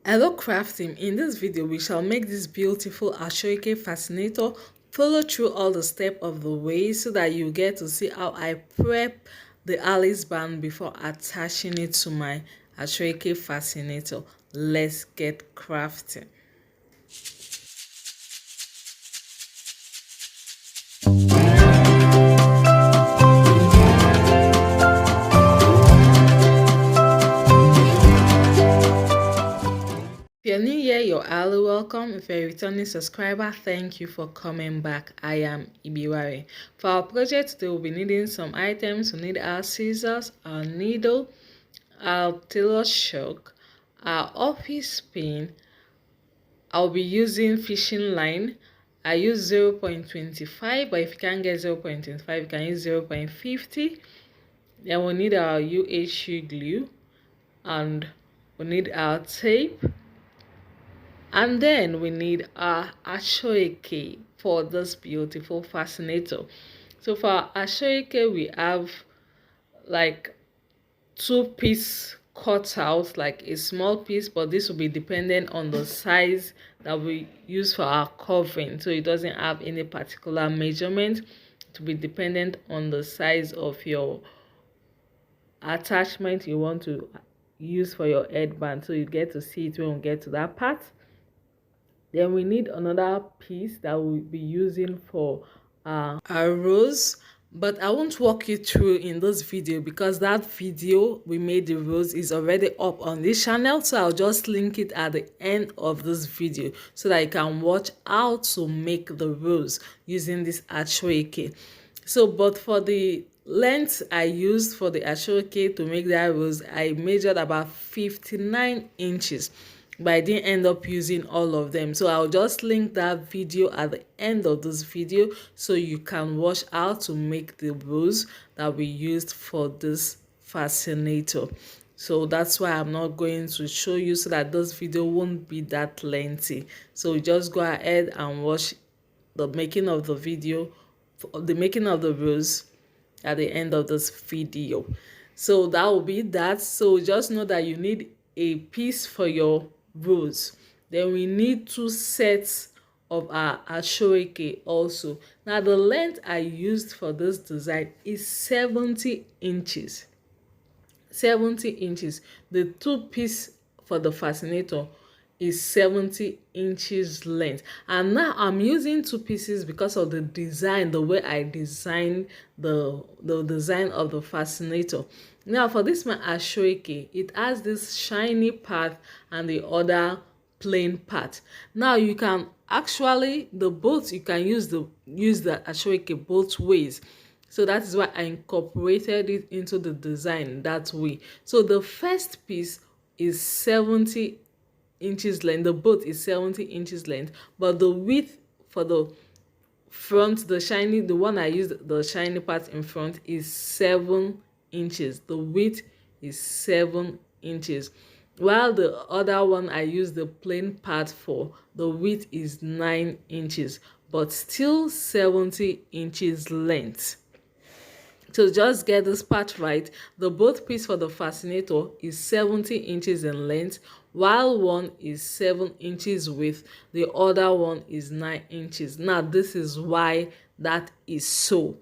Hello crafting, in this video we shall make this beautiful Asoeke fascinator. Follow through all the steps of the way so that you get to see how I prep the Alice band before attaching it to my Asoeke fascinator. Let's get crafting. If you're new here, you're highly welcome. If you're a returning subscriber, thank you for coming back. I am Ibiwari. For our project today, we'll be needing some items. We need our scissors, our needle, our tailor shock, our office pin. I'll be using fishing line. I use 0.25, but if you can't get 0.25, you can use 0.50. Then we'll need our UHU glue, and we need our tape. And then we need our Asoeke for this beautiful fascinator. So for our Asoeke, we have like 2-piece cut out, like a small piece, but this will be dependent on the size that we use for our covering. So it doesn't have any particular measurement. To be dependent on the size of your attachment you want to use for your headband. So you get to see it when we get to that part. Then we need another piece that we'll be using for our rose, but I won't walk you through in this video because that video we made the rose is already up on this channel. So I'll just link it at the end of this video so that you can watch how to make the rose using this Asoeke. So but for the length I used for the Asoeke to make that rose, I measured about 59 inches. But I didn't end up using all of them, so I'll just link that video at the end of this video so you can watch how to make the rose that we used for this fascinator. So that's why I'm not going to show you, so that this video won't be that lengthy. So just go ahead and watch the making of the video, the making of the rose, at the end of this video. So that will be that. So just know that you need a piece for your rose. Then we need 2 sets of our Asoeke also. Now the length I used for this design is 70 inches. 70 inches. The 2-piece for the fascinator is 70 inches length, and now I'm using 2 pieces because of the design, the way I designed the design of the fascinator. Now for this my Asoeke, it has this shiny part and the other plain part. Now you can actually you can use the Asoeke both ways. So that is why I incorporated it into the design that way. So the first piece is 70 inches length. The boat is 70 inches length, but the width for the front, the one I used, the shiny part in front, is 7 inches. The width is 7 inches, while the other one I used the plain part for, the width is 9 inches, but still 70 inches length. To just get this part right, the both piece for the fascinator is 70 inches in length, while one is 7 inches width, the other one is 9 inches. Now this is why that is so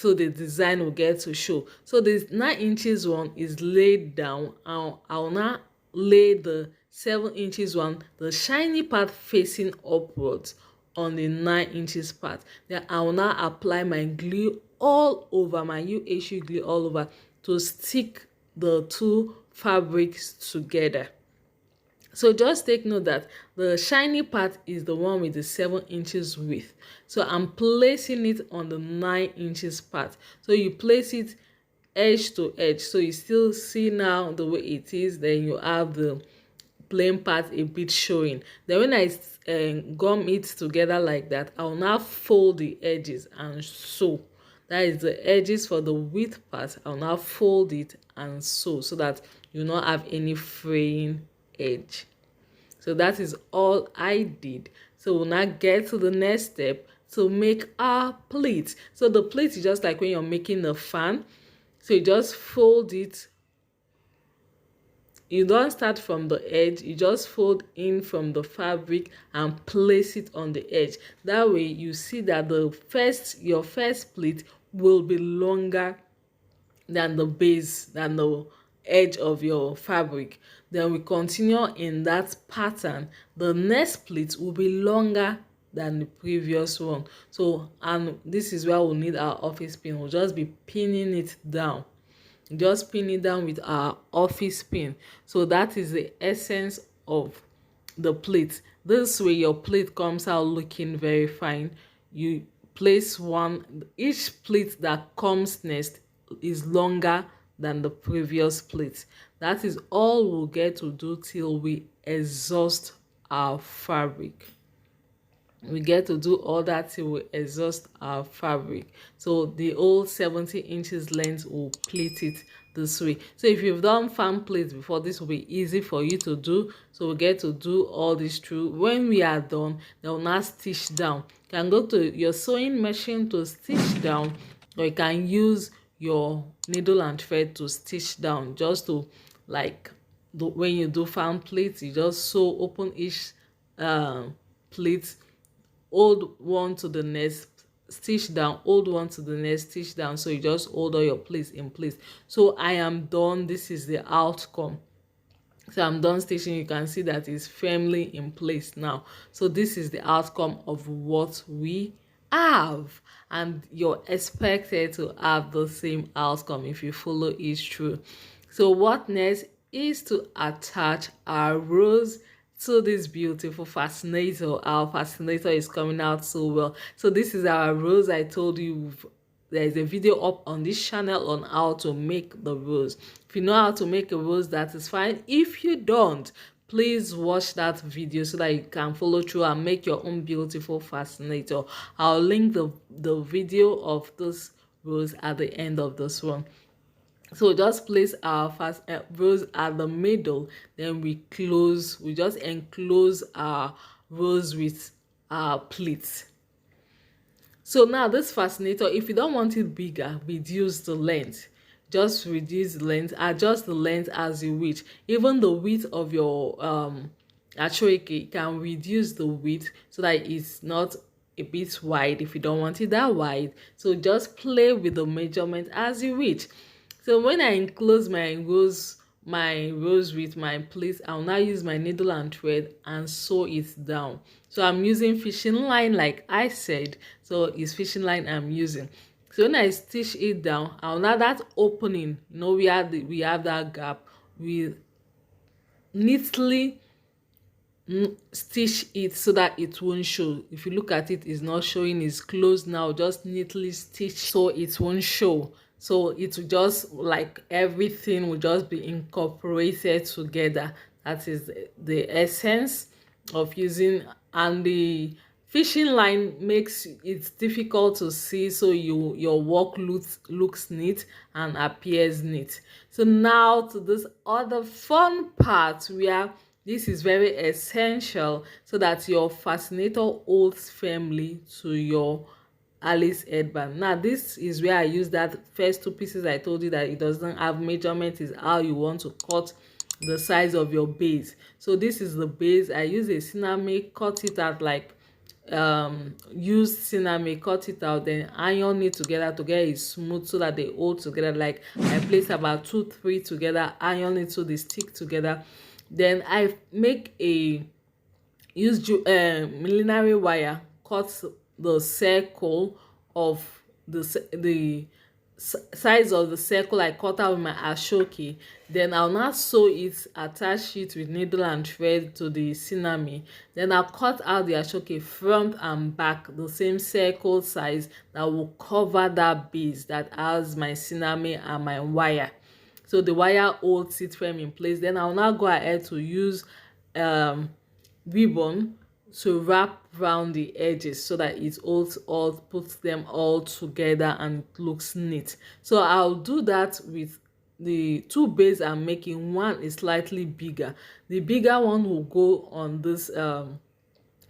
the design will get to show. So this 9 inches one is laid down, and I'll now lay the 7 inches one, the shiny part facing upwards, on the 9 inches part. Then I will now apply my glue all over, my UHU glue all over, to stick the 2 fabrics together. So just take note that the shiny part is the one with the 7 inches width. So I'm placing it on the 9 inches part. So you place it edge to edge, so you still see now the way it is. Then you have the plain part a bit showing. Then when I gum it together like that, I'll now fold the edges and sew. That is the edges for the width part. I'll now fold it and sew so that you not have any fraying edge. So that is all I did. So we'll now get to the next step to make our pleats. So the pleat is just like when you're making a fan. So you just fold it you don't start from the edge, you just fold in from the fabric and place it on the edge. That way you see that your first pleat will be longer than the base, than the edge of your fabric. Then we continue in that pattern. The next pleat will be longer than the previous one. So, and this is where we'll need our office pin. We'll just be pinning it down. Just pin it down with our office pin. So that is the essence of the plate. This way your plate comes out looking very fine. You place one, each plate that comes next is longer than the previous plate. That is all we'll get to do till we exhaust our fabric. We get to do all that till we exhaust our fabric. So the whole 70 inches length will pleat it this way. So if you've done fan pleats before, this will be easy for you to do. So we get to do all this through. When we are done, then we'll now stitch down. You can go to your sewing machine to stitch down, or you can use your needle and thread to stitch down, just to like when you do fan pleats, you just sew open each pleat, hold one to the next, stitch down, hold one to the next, stitch down. So you just hold all your pleats in place. So I am done. This is the outcome. So I'm done stitching. You can see that it's firmly in place now. So this is the outcome of what we have, and you're expected to have the same outcome if you follow it through. So what next is to attach our rose to this beautiful fascinator. Our fascinator is coming out so well. So this is our rose. I told you there is a video up on this channel on how to make the rose. If you know how to make a rose, that is fine. If you don't, please watch that video so that you can follow through and make your own beautiful fascinator. I'll link the video of this rose at the end of this one. So just place our rose at the middle, then we just enclose our rose with our pleats. So now this fascinator, if you don't want it bigger, reduce the length. Just reduce the length, adjust the length as you wish. Even the width of your Asoeke can reduce the width so that it's not a bit wide if you don't want it that wide. So just play with the measurement as you wish. So when I enclose my rose with my pleats, I'll now use my needle and thread and sew it down. So I'm using fishing line like I said. So it's fishing line I'm using. So when I stitch it down, I'll now that opening, we have that gap, we neatly stitch it so that it won't show. If you look at it, it's not showing, it's closed now. Just neatly stitch so it won't show. So it will just, like, everything will just be incorporated together. That is the essence of using, and the fishing line makes it difficult to see, so your work looks neat and appears neat. So now to this other fun part where this is very essential so that your fascinator holds firmly to your Alice headband. Now this is where I use that first two pieces I told you that it doesn't have measurement, is how you want to cut the size of your base. So this is the base. I use a cinnamon, cut it out like use cinnamon, cut it out, then iron it together to get it smooth so that they hold together. Like I place about 2-3 together, iron it so they stick together. Then I make use millinery wire, cut the circle of the size of the circle I cut out with my Asooke. Then I'll now sew it, attach it with needle and thread to the cinnamon. Then I'll cut out the Asooke front and back, the same circle size that will cover that base that has my cinnamon and my wire. So the wire holds it firm in place. Then I'll now go ahead to use ribbon to wrap around the edges so that it all puts them all together and it looks neat. So I'll do that with the two bases I'm making. One is slightly bigger. The bigger one will go on this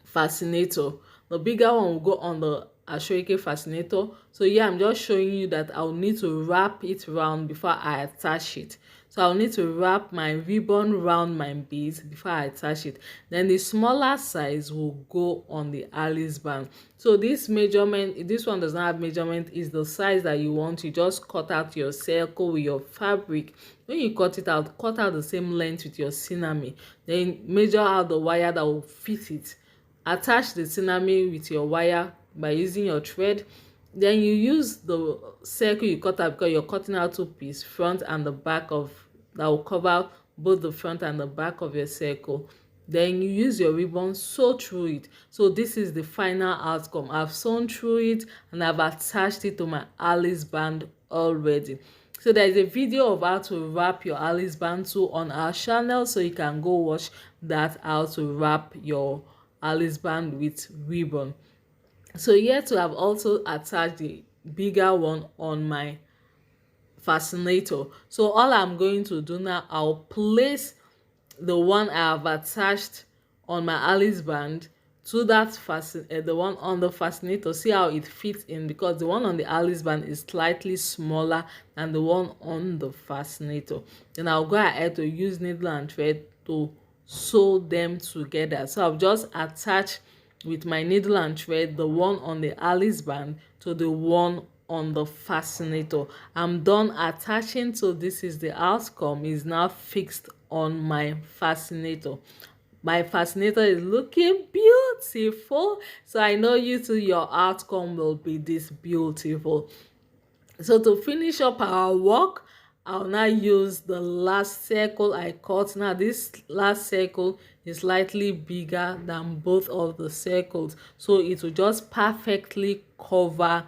fascinator. The bigger one will go on the Asoeke fascinator. So yeah, I'm just showing you that I'll need to wrap it around before I attach it. so I'll need to wrap my ribbon around my base before I attach it. Then the smaller size will go on the Alice band. So this measurement, this one does not have measurement, is the size that you want. You just cut out your circle with your fabric. When you cut it out, cut out the same length with your cinnamon. Then measure out the wire that will fit it. Attach the cinnamon with your wire by using your thread. Then you use the circle you cut out, because you're cutting out two pieces, front and the back of, that will cover both the front and the back of your circle. Then you use your ribbon, sew through it. So this is the final outcome. I've sewn through it and I've attached it to my Alice band already. So there is a video of how to wrap your Alice band too on our channel, so you can go watch that, how to wrap your Alice band with ribbon. So here to have also attached the bigger one on my fascinator. So all I'm going to do now, I'll place the one I have attached on my Alice band to that the one on the fascinator. See how it fits in, because the one on the Alice band is slightly smaller than the one on the fascinator. Then I'll go ahead to use needle and thread to sew them together. So I'll just attach with my needle and thread the one on the Alice band to the one on the fascinator. I'm done attaching, so this is the outcome. Is now fixed on my fascinator. My fascinator is looking beautiful, so I know you too, your outcome will be this beautiful. So to finish up our work, I'll now use the last circle I cut. Now this last circle is slightly bigger than both of the circles, so it will just perfectly cover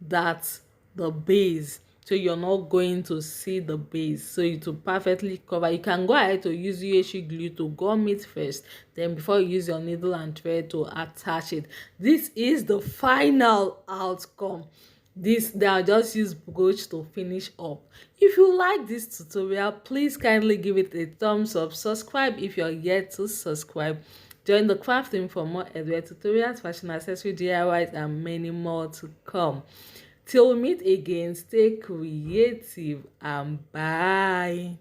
the base, so you're not going to see the base. So it will perfectly cover. You can go ahead to use UHC glue to gum it first, then before you use your needle and thread to attach it. This is the final outcome. I'll just use brooch to finish up. If you like this tutorial, please kindly give it a thumbs up. Subscribe if you're yet to subscribe. Join the crafting for more headwear tutorials, fashion accessory DIYs, and many more to come. Till we meet again, stay creative and bye.